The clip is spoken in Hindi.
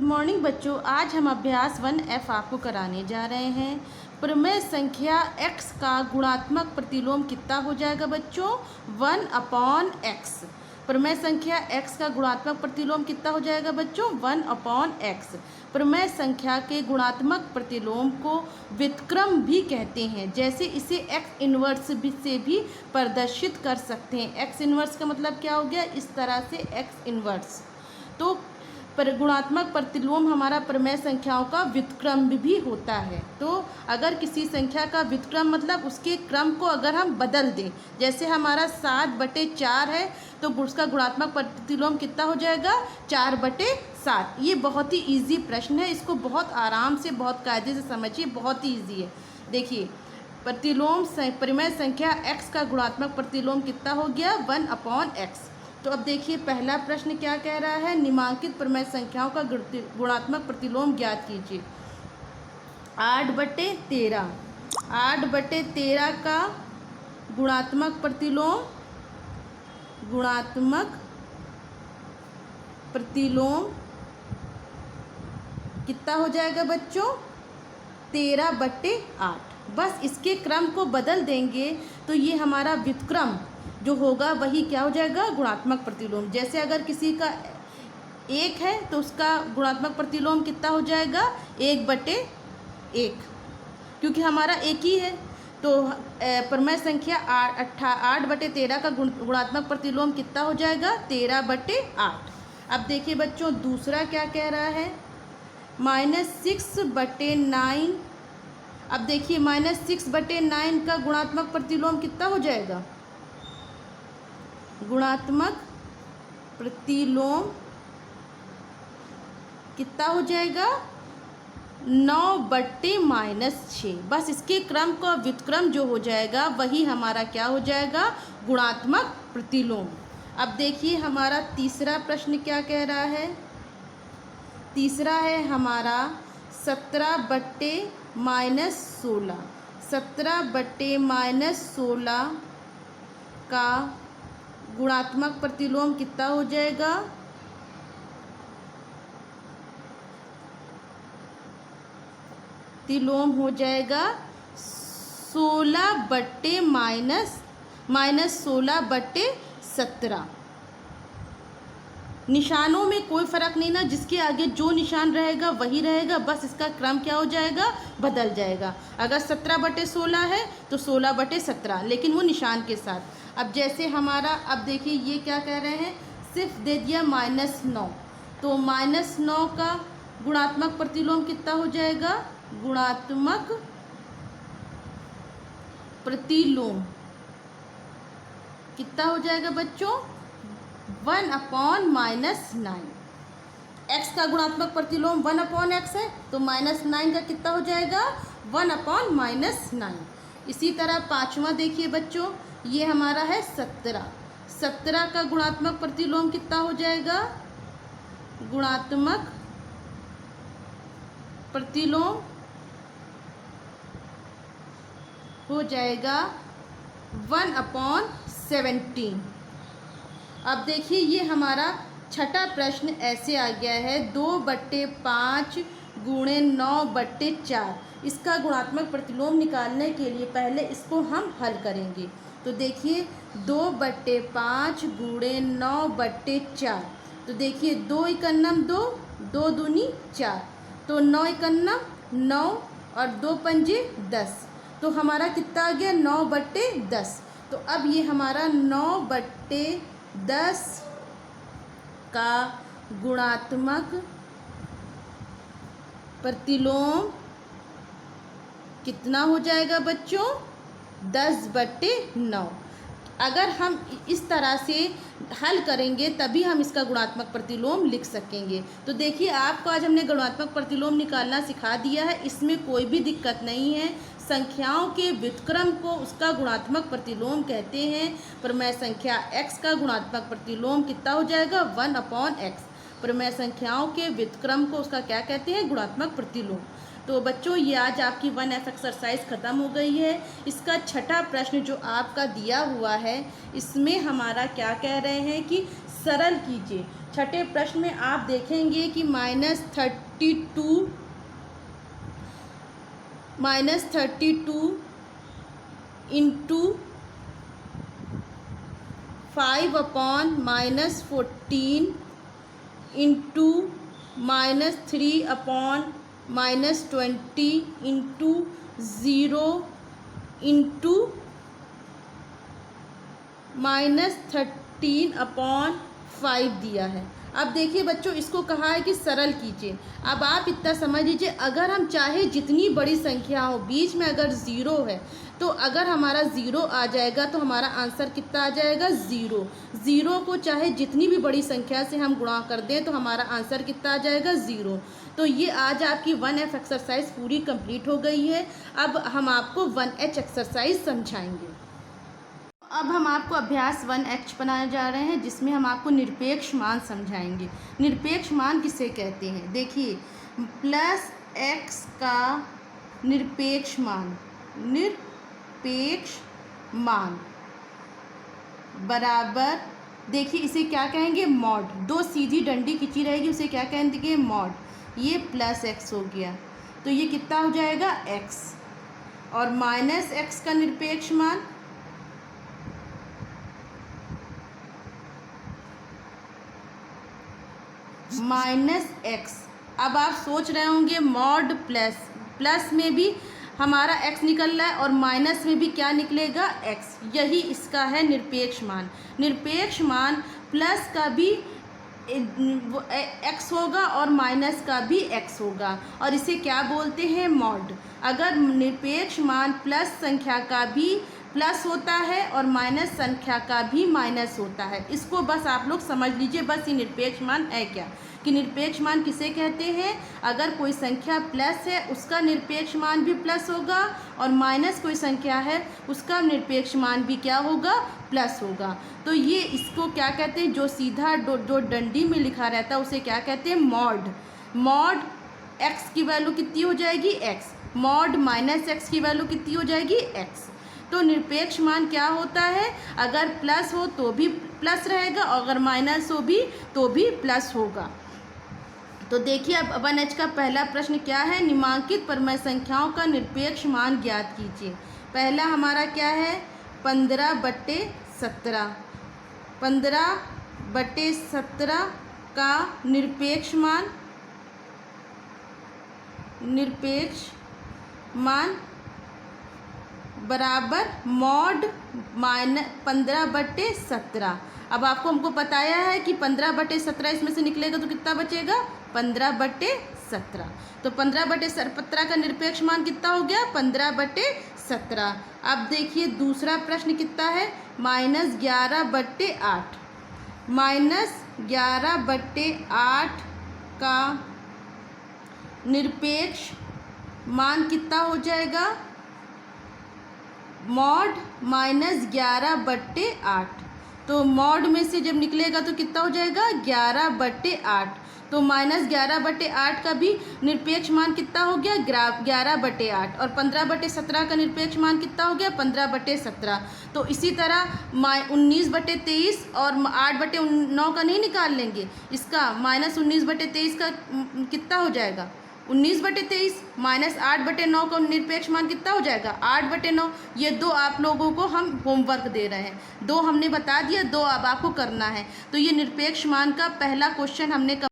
मॉर्निंग बच्चों, आज हम अभ्यास 1F आपको कराने जा रहे हैं। प्रमेय संख्या x का गुणात्मक प्रतिलोम कितना हो जाएगा बच्चों? 1/x। प्रमेय संख्या x का गुणात्मक प्रतिलोम कितना हो जाएगा बच्चों? 1/x। प्रमेय संख्या के गुणात्मक प्रतिलोम को व्युत्क्रम भी कहते हैं, जैसे इसे x इन्वर्स से भी प्रदर्शित कर सकते हैं। x इन्वर्स का मतलब क्या हो गया? इस तरह से x इन्वर्स। तो पर गुणात्मक प्रतिलोम हमारा प्रमेय संख्याओं का व्युत्क्रम भी होता है। तो अगर किसी संख्या का व्युत्क्रम मतलब उसके क्रम को अगर हम बदल दें, जैसे हमारा 7/4 है तो उसका गुणात्मक प्रतिलोम कितना हो जाएगा? 4/7। ये बहुत ही इजी प्रश्न है, इसको बहुत आराम से बहुत कायदे से समझिए, बहुत ही इजी है। देखिए, प्रतिलोम प्रमेय संख्या x का गुणात्मक प्रतिलोम कितना हो गया? 1/x। तो अब देखिए, पहला प्रश्न क्या कह रहा है? निम्नांकित प्रमेय संख्याओं का गुणात्मक प्रतिलोम ज्ञात कीजिए। 8/13। 8/13 का गुणात्मक प्रतिलोम कितना हो जाएगा बच्चों? 13/8। बस इसके क्रम को बदल देंगे तो ये हमारा व्युत्क्रम जो होगा वही क्या हो जाएगा? गुणात्मक प्रतिलोम। जैसे अगर किसी का 1 है तो उसका गुणात्मक प्रतिलोम कितना हो जाएगा? 1/1, क्योंकि हमारा 1 ही है। तो प्रमेय संख्या 8/13 का गुणात्मक प्रतिलोम कितना हो जाएगा? 13/8। अब देखिए बच्चों, दूसरा क्या कह रहा है? -6/9। अब देखिए, -6/9 का गुणात्मक प्रतिलोम कितना हो जाएगा? गुणात्मक प्रतिलोम कितना हो जाएगा? 9/-6। बस इसके क्रम का व्युत्क्रम जो हो जाएगा वही हमारा क्या हो जाएगा? गुणात्मक प्रतिलोम। अब देखिए, हमारा तीसरा प्रश्न क्या कह रहा है? तीसरा है हमारा 17/-16। 17/-16 का गुणात्मक प्रतिलोम कितना हो जाएगा? प्रतिलोम हो जाएगा 16/-17। निशानों में कोई फ़र्क नहीं ना, जिसके आगे जो निशान रहेगा वही रहेगा, बस इसका क्रम क्या हो जाएगा? बदल जाएगा। अगर 17/16 है तो 16/17, लेकिन वो निशान के साथ। अब जैसे हमारा, अब देखिए ये क्या कह रहे हैं? सिर्फ दे दिया -9, तो -9 का गुणात्मक प्रतिलोम कितना हो जाएगा? गुणात्मक प्रतिलोम कितना हो जाएगा बच्चों? 1/-9। x का गुणात्मक प्रतिलोम 1/x है, तो -9 का कितना हो जाएगा? 1/-9। इसी तरह पांचवा देखिए बच्चों, ये हमारा है 17। 17 का गुणात्मक प्रतिलोम कितना हो जाएगा? गुणात्मक प्रतिलोम हो जाएगा 1/17। अब देखिए, ये हमारा छठा प्रश्न ऐसे आ गया है, 2/5 गुणे 9/4। इसका गुणात्मक प्रतिलोम निकालने के लिए पहले इसको हम हल करेंगे। तो देखिए, 2/5 गुणे 9/4। तो देखिए, 2 एकन्नम 2, 2 दूनी 4, तो 9 एकन्नम 9 और 2 पंजे 10। तो हमारा कितना आ गया? 9/10। तो अब ये हमारा 9/10 का गुणात्मक प्रतिलोम कितना हो जाएगा बच्चों? 10/9। अगर हम इस तरह से हल करेंगे तभी हम इसका गुणात्मक प्रतिलोम लिख सकेंगे। तो देखिए, आपको आज हमने गुणात्मक प्रतिलोम निकालना सिखा दिया है, इसमें कोई भी दिक्कत नहीं है। संख्याओं के व्युत्क्रम को उसका गुणात्मक प्रतिलोम कहते हैं। प्रमेय संख्या x का गुणात्मक प्रतिलोम कितना हो जाएगा? 1/x। प्रमेय संख्याओं के व्युत्क्रम को उसका क्या कहते हैं? गुणात्मक प्रतिलोम। तो बच्चों, ये आज आपकी 1F एक्सरसाइज ख़त्म हो गई है। इसका छठा प्रश्न जो आपका दिया हुआ है, इसमें हमारा क्या कह रहे हैं कि सरल कीजिए। छठे प्रश्न में आप देखेंगे कि -32 इंटू 5/-14 इंटू -3/-20 इंटू 0 इंटू -13/5 दिया है। अब देखिए बच्चों, इसको कहा है कि सरल कीजिए। अब आप इतना समझ लीजिए, अगर हम चाहे जितनी बड़ी संख्या हो, बीच में अगर ज़ीरो है तो अगर हमारा ज़ीरो आ जाएगा तो हमारा आंसर कितना आ जाएगा? ज़ीरो। ज़ीरो को चाहे जितनी भी बड़ी संख्या से हम गुणा कर दें तो हमारा आंसर कितना आ जाएगा? ज़ीरो। तो ये आज आपकी 1F एक्सरसाइज पूरी कंप्लीट हो गई है। अब हम आपको 1H एक्सरसाइज समझाएंगे। अब हम आपको अभ्यास 1H बनाने जा रहे हैं, जिसमें हम आपको निरपेक्ष मान समझाएंगे। निरपेक्ष मान किसे कहते हैं? देखिए, प्लस x का निरपेक्ष मान बराबर, देखिए इसे क्या कहेंगे? मॉड। दो सीधी डंडी खींची रहेगी, उसे क्या कहेंगे? मॉड। ये प्लस x हो गया, तो ये कितना हो जाएगा? x। और माइनस x का निरपेक्ष मान -x। अब आप सोच रहे होंगे मॉड प्लस में भी हमारा x निकल रहा है और माइनस में भी क्या निकलेगा? x। यही इसका है निरपेक्ष मान। निरपेक्ष मान प्लस का भी x होगा और माइनस का भी x होगा, और इसे क्या बोलते हैं? मॉड। अगर निरपेक्ष मान प्लस संख्या का भी प्लस होता है और माइनस संख्या का भी माइनस होता है, इसको बस आप लोग समझ लीजिए। बस ये निरपेक्ष मान है क्या, कि निरपेक्ष मान किसे कहते हैं? अगर कोई संख्या प्लस है उसका निरपेक्ष मान भी प्लस होगा, और माइनस कोई संख्या है उसका निरपेक्ष मान भी क्या होगा? प्लस होगा। तो ये इसको क्या कहते हैं? जो सीधा जो डंडी में लिखा रहता है उसे क्या कहते हैं? मॉड। मॉड x की वैल्यू कितनी हो जाएगी? x। मॉड -x की वैल्यू कितनी हो जाएगी? x। तो निरपेक्ष मान क्या होता है? अगर प्लस हो तो भी प्लस रहेगा, और अगर माइनस हो भी तो भी प्लस होगा। तो देखिए, अब 1H का पहला प्रश्न क्या है? निम्नांकित परमय संख्याओं का निरपेक्ष मान ज्ञात कीजिए। पहला हमारा क्या है? 15/17। 15/17 का निरपेक्ष मान बराबर मॉड -15/17। अब आपको हमको बताया है कि 15/17 इसमें से निकलेगा तो कितना बचेगा? 15/17। तो 15/17 का निरपेक्ष मान कितना हो गया? 15/17। अब देखिए दूसरा प्रश्न कितना है? -11/8। -11/8 का निरपेक्ष मान कितना हो जाएगा? मॉड -11/8। तो मॉड में से जब निकलेगा तो कितना हो जाएगा? 11/8। तो -11/8 का भी निरपेक्ष मान कितना हो गया? 11/8। और 15/17 का निरपेक्ष मान कितना हो गया? 15/17। तो इसी तरह 19/23 और 8/9 का नहीं निकाल लेंगे, इसका -19/23 का कितना हो जाएगा? 19/23। -8/9 का निरपेक्ष मान कितना हो जाएगा? 8/9। ये दो आप लोगों को हम होमवर्क दे रहे हैं, दो हमने बता दिया, दो अब आपको करना है। तो ये निरपेक्ष मान का पहला क्वेश्चन हमने